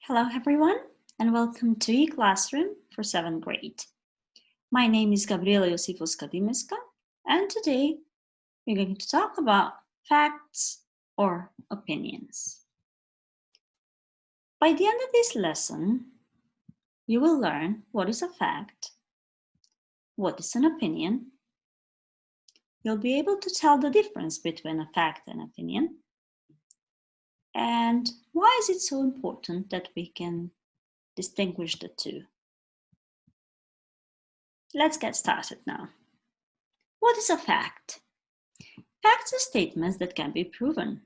Hello everyone and welcome to e-classroom for 7th grade. My name is Gabriela Josifovska and today we're going to talk about facts or opinions. By the end of this lesson, you will learn what is a fact, what is an opinion. You'll be able to tell the difference between a fact and opinion. And why is it so important that we can distinguish the two? Let's get started now. What is a fact? Facts are statements that can be proven,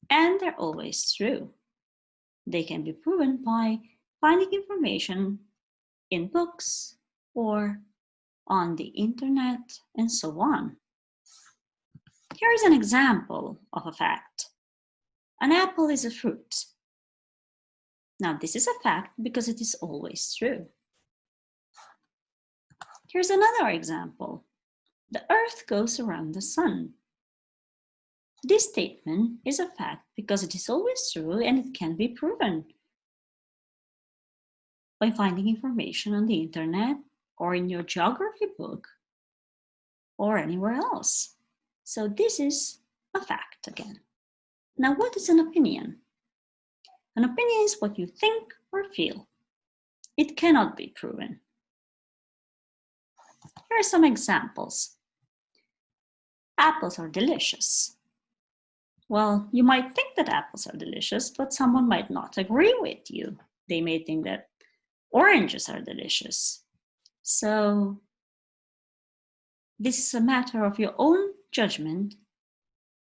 and they're always true. They can be proven by finding information in books or on the internet and so on. Here is an example of a fact. An apple is a fruit. Now, this is a fact because it is always true. Here's another example. The earth goes around the sun. This statement is a fact because it is always true and it can be proven by finding information on the internet or in your geography book or anywhere else. So this is a fact again. Now, what is an opinion? An opinion is what you think or feel. It cannot be proven. Here are some examples. Apples are delicious. Well, you might think that apples are delicious, but someone might not agree with you. They may think that oranges are delicious. So this is a matter of your own judgment,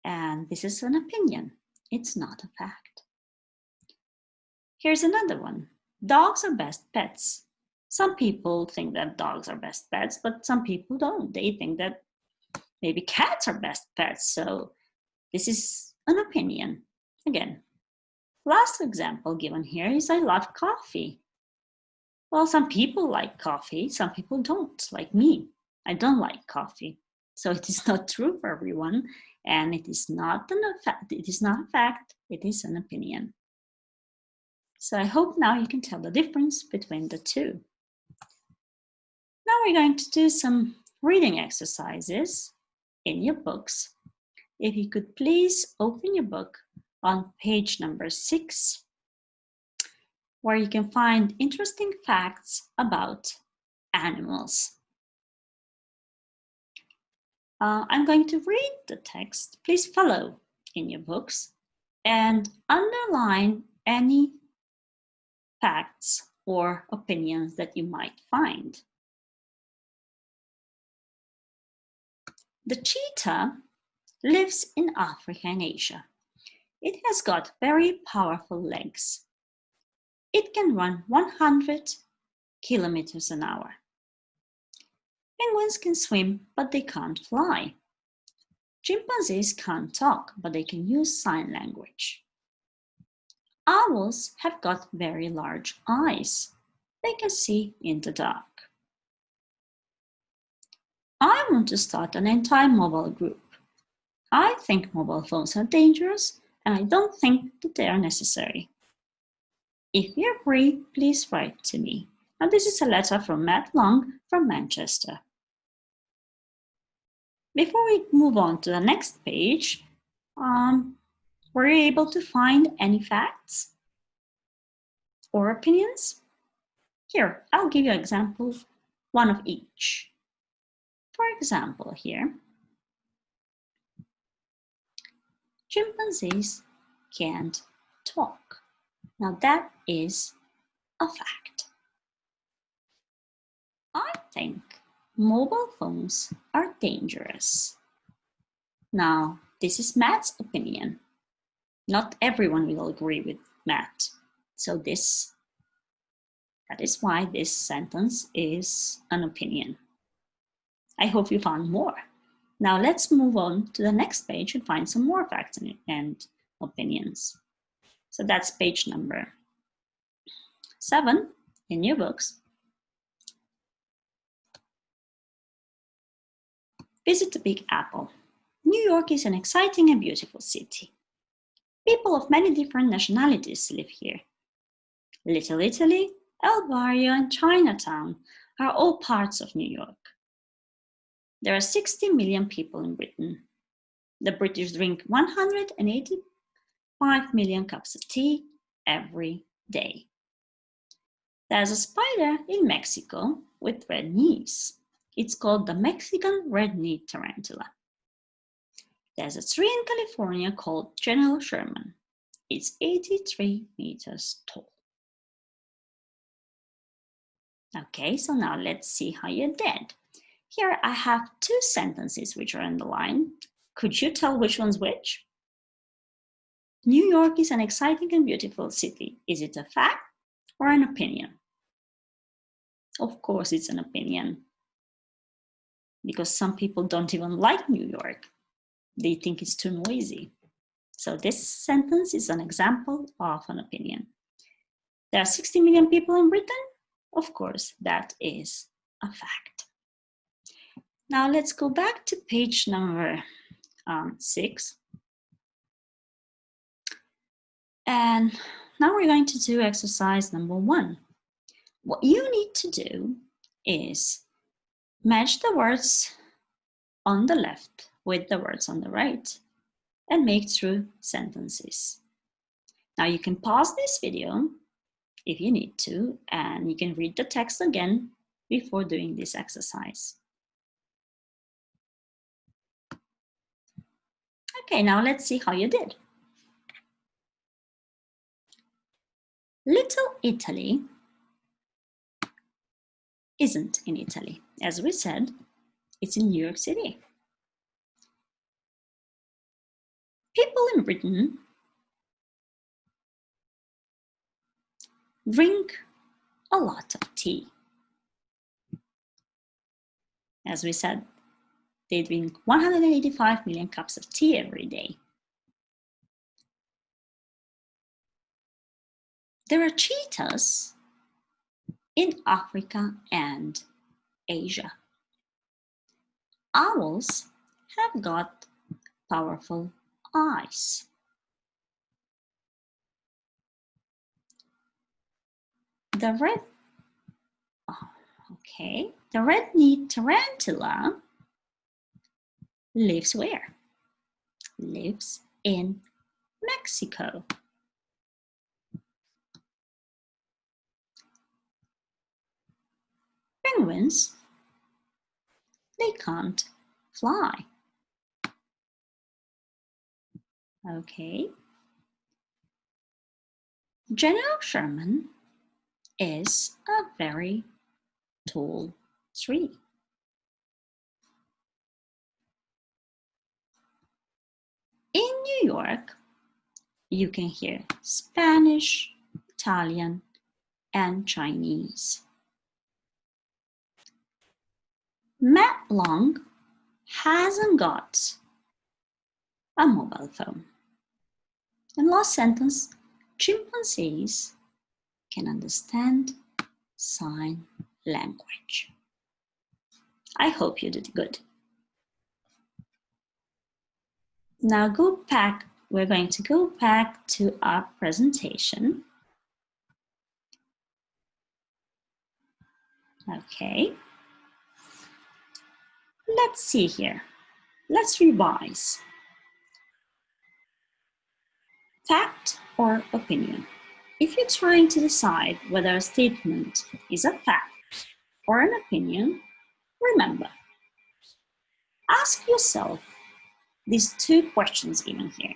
and this is an opinion. It's not a fact. Here's another one. Dogs are best pets. Some people think that dogs are best pets, but some people don't. They think that maybe cats are best pets. So this is an opinion. Again, last example given here is I love coffee. Well, some people like coffee, some people don't, like me. I don't like coffee. So it is not true for everyone, and it is not a fact, it is an opinion. So I hope now you can tell the difference between the two. Now we're going to do some reading exercises in your books. If you could please open your book on page number 6, where you can find interesting facts about animals. I'm going to read the text. Please follow in your books and underline any facts or opinions that you might find. The cheetah lives in Africa and Asia. It has got very powerful legs. It can run 100 kilometers an hour. Penguins can swim, but they can't fly. Chimpanzees can't talk, but they can use sign language. Owls have got very large eyes. They can see in the dark. I want to start an anti-mobile group. I think mobile phones are dangerous, and I don't think that they are necessary. If you agree, please write to me. Now, this is a letter from Matt Long from Manchester. Before we move on to the next page, were you able to find any facts or opinions? Here, I'll give you examples, one of each. For example, here, chimpanzees can't talk. Now that is a fact. I think mobile phones are dangerous. Now, this is Matt's opinion. Not everyone will agree with Matt. So that is why this sentence is an opinion. I hope you found more. Now let's move on to the next page and find some more facts and opinions. So that's page number 7 in your books. Visit the Big Apple. New York is an exciting and beautiful city. People of many different nationalities live here. Little Italy, El Barrio, and Chinatown are all parts of New York. There are 60 million people in Britain. The British drink 185 million cups of tea every day. There's a spider in Mexico with red knees. It's called the Mexican red-kneed tarantula. There's a tree in California called General Sherman. It's 83 meters tall. Okay, so now let's see how you did. Here I have two sentences which are underlined. Could you tell which one's which? New York is an exciting and beautiful city. Is it a fact or an opinion? Of course it's an opinion, because some people don't even like New York. They think it's too noisy. So this sentence is an example of an opinion. There are 60 million people in Britain. Of course, that is a fact. Now let's go back to page number 6. And now we're going to do exercise number 1. What you need to do is match the words on the left with the words on the right and make true sentences. Now you can pause this video if you need to, and you can read the text again before doing this exercise. Okay, now let's see how you did. Little Italy isn't in Italy. As we said, it's in New York City. People in Britain drink a lot of tea. As we said, they drink 185 million cups of tea every day. There are cheetahs in Africa and Asia. Owls have got powerful eyes. The red-kneed tarantula lives where? Lives in Mexico. Penguins, they can't fly. Okay. General Sherman is a very tall tree. In New York, you can hear Spanish, Italian, and Chinese. Matt Long hasn't got a mobile phone. And last sentence, chimpanzees can understand sign language. I hope you did good. Now we're going to go back to our presentation. Okay. Let's see here. Let's revise. Fact or opinion? If you're trying to decide whether a statement is a fact or an opinion, remember, ask yourself these two questions given here.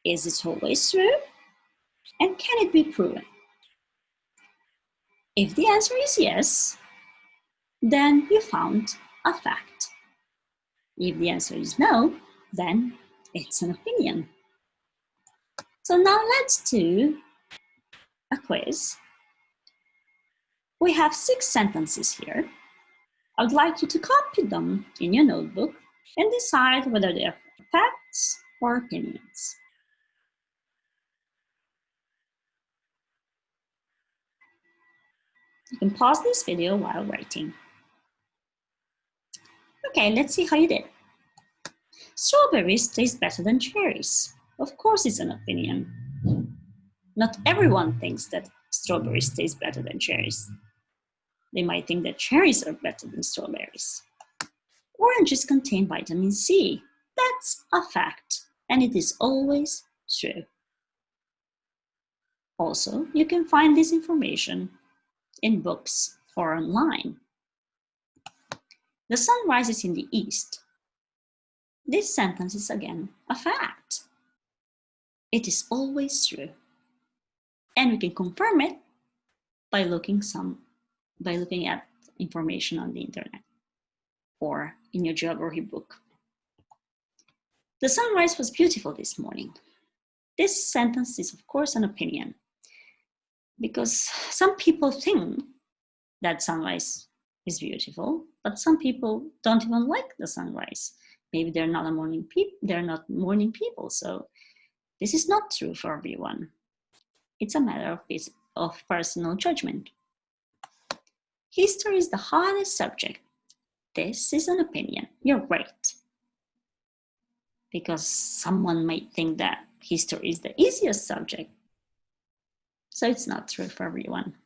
Is it always true? And can it be proven? If the answer is yes, then you found a fact. If the answer is no, then it's an opinion. So now let's do a quiz. We have 6 sentences here. I would like you to copy them in your notebook and decide whether they are facts or opinions. You can pause this video while writing. Okay, let's see how you did. Strawberries taste better than cherries. Of course it's an opinion. Not everyone thinks that strawberries taste better than cherries. They might think that cherries are better than strawberries. Oranges contain vitamin C. That's a fact, and it is always true. Also, you can find this information in books or online. The sun rises in the east. This sentence is again a fact. It is always true. And we can confirm it by looking at information on the internet or in your geography book. The sunrise was beautiful this morning. This sentence is, of course, an opinion, because some people think that sunrise is beautiful, but some people don't even like the sunrise. Maybe they're not morning people, so this is not true for everyone. It's a matter of personal judgment. History is the hardest subject. This is an opinion. You're right. Because someone might think that history is the easiest subject. So it's not true for everyone.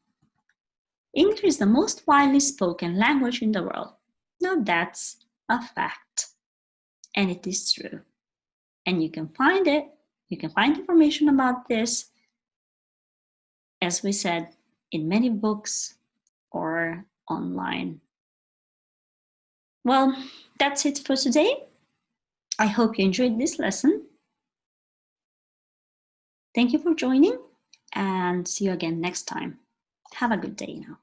English is the most widely spoken language in the world. Now that's a fact. And it is true. And you can find it. You can find information about this, as we said, in many books or online. Well, that's it for today. I hope you enjoyed this lesson. Thank you for joining, and see you again next time. Have a good day now.